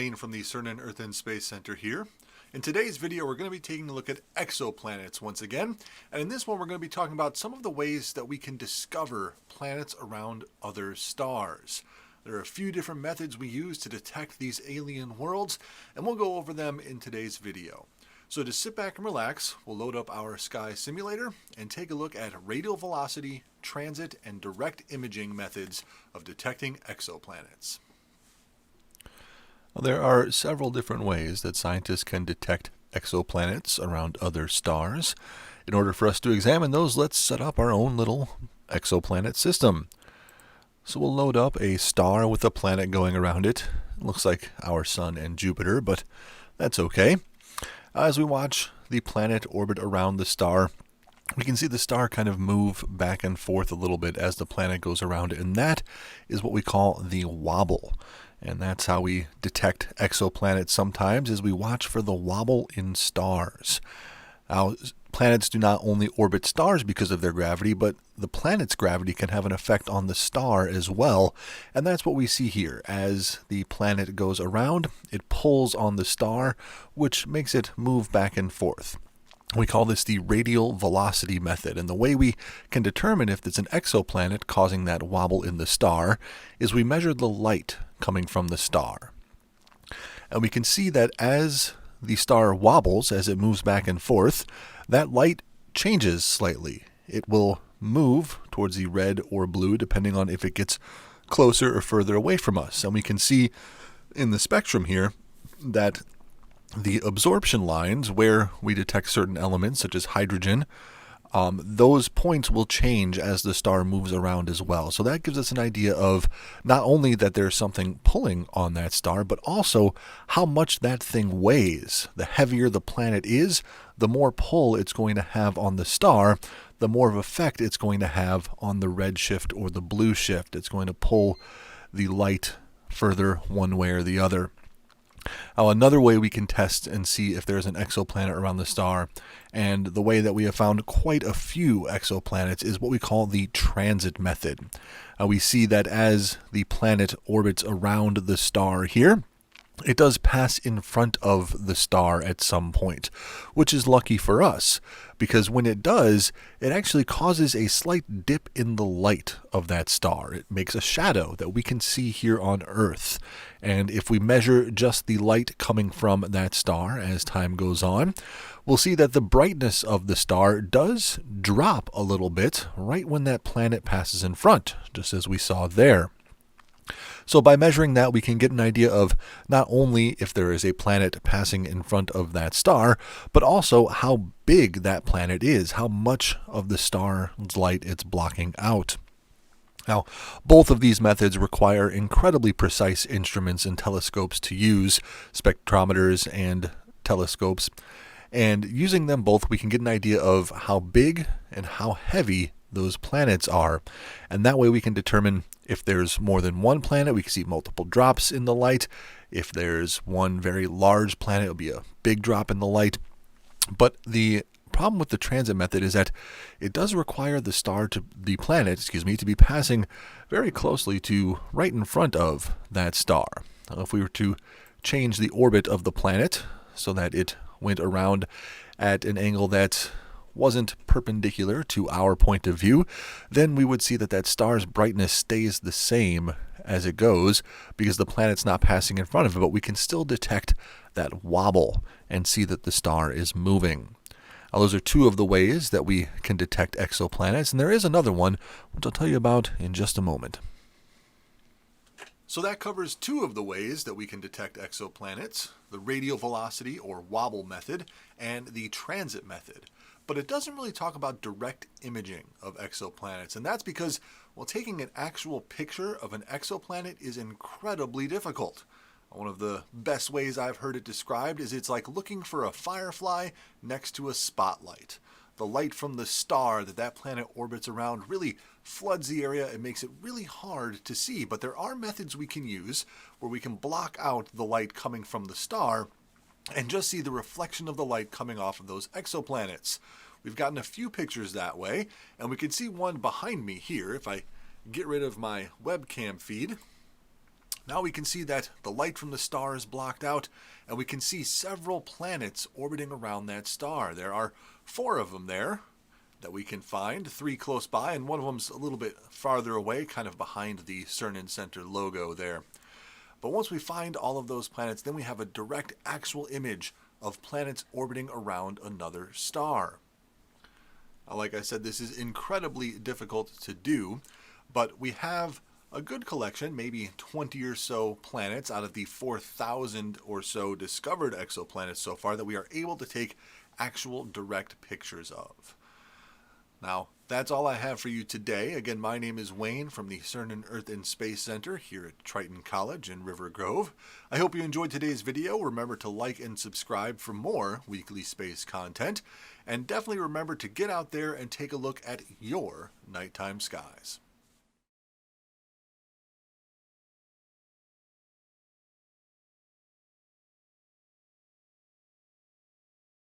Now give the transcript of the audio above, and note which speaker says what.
Speaker 1: Wayne from the CERN Earth and Space Center here. In today's video, we're going to be taking a look at exoplanets once again. And in this one, we're going to be talking about some of the ways that we can discover planets around other stars. There are a few different methods we use to detect these alien worlds, and we'll go over them in today's video. So to sit back and relax, we'll load up our sky simulator and take a look at radial velocity, transit, and direct imaging methods of detecting exoplanets.
Speaker 2: Well, there are several different ways that scientists can detect exoplanets around other stars. In order for us to examine those, let's set up our own little exoplanet system. So we'll load up a star with a planet going around it. It looks like our Sun and Jupiter, but that's okay. As we watch the planet orbit around the star, we can see the star kind of move back and forth a little bit as the planet goes around it, and that is what we call the wobble. And that's how we detect exoplanets sometimes, is we watch for the wobble in stars. Now, planets do not only orbit stars because of their gravity, but the planet's gravity can have an effect on the star as well. And that's what we see here. As the planet goes around, it pulls on the star, which makes it move back and forth. We call this the radial velocity method, and the way we can determine if it's an exoplanet causing that wobble in the star is we measure the light coming from the star. And we can see that as the star wobbles, as it moves back and forth, that light changes slightly. It will move towards the red or blue depending on if it gets closer or further away from us. And we can see in the spectrum here that the absorption lines, where we detect certain elements such as hydrogen, those points will change as the star moves around as well. So that gives us an idea of not only that there's something pulling on that star, but also how much that thing weighs. The heavier the planet is, the more pull it's going to have on the star, the more of effect it's going to have on the red shift or the blue shift. It's going to pull the light further one way or the other. Now, another way we can test and see if there's an exoplanet around the star, and the way that we have found quite a few exoplanets, is what we call the transit method. We see that as the planet orbits around the star here, it does pass in front of the star at some point, which is lucky for us, because when it does, it actually causes a slight dip in the light of that star. It makes a shadow that we can see here on Earth. And if we measure just the light coming from that star as time goes on, we'll see that the brightness of the star does drop a little bit right when that planet passes in front, just as we saw there. So by measuring that, we can get an idea of not only if there is a planet passing in front of that star, but also how big that planet is, how much of the star's light it's blocking out. Now, both of these methods require incredibly precise instruments and telescopes to use, spectrometers and telescopes. And using them both, we can get an idea of how big and how heavy those planets are. And that way we can determine if there's more than one planet. We can see multiple drops in the light. If there's one very large planet, it'll be a big drop in the light. But the problem with the transit method is that it does require the planet to be passing very closely to right in front of that star. Now, if we were to change the orbit of the planet so that it went around at an angle that wasn't perpendicular to our point of view, then we would see that that star's brightness stays the same as it goes because the planet's not passing in front of it, but we can still detect that wobble and see that the star is moving. Now, those are two of the ways that we can detect exoplanets, and there is another one, which I'll tell you about in just a moment.
Speaker 1: So that covers two of the ways that we can detect exoplanets, the radial velocity or wobble method and the transit method. But it doesn't really talk about direct imaging of exoplanets, and that's because, well, taking an actual picture of an exoplanet is incredibly difficult. One of the best ways I've heard it described is it's like looking for a firefly next to a spotlight. The light from the star that planet orbits around really floods the area and makes it really hard to see, but there are methods we can use where we can block out the light coming from the star and just see the reflection of the light coming off of those exoplanets. We've gotten a few pictures that way, and we can see one behind me here. If I get rid of my webcam feed, Now we can see that the light from the star is blocked out, and we can see several planets orbiting around that star. There are 4 of them there that we can find, 3 close by, and one of them's a little bit farther away, kind of behind the CERN Center logo there. But once we find all of those planets, then we have a direct actual image of planets orbiting around another star. Now, like I said, this is incredibly difficult to do, but we have a good collection, maybe 20 or so planets out of the 4,000 or so discovered exoplanets so far that we are able to take actual direct pictures of. Now, that's all I have for you today. Again, my name is Wayne from the CERN Earth and Space Center here at Triton College in River Grove. I hope you enjoyed today's video. Remember to like and subscribe for more weekly space content. And definitely remember to get out there and take a look at your nighttime skies.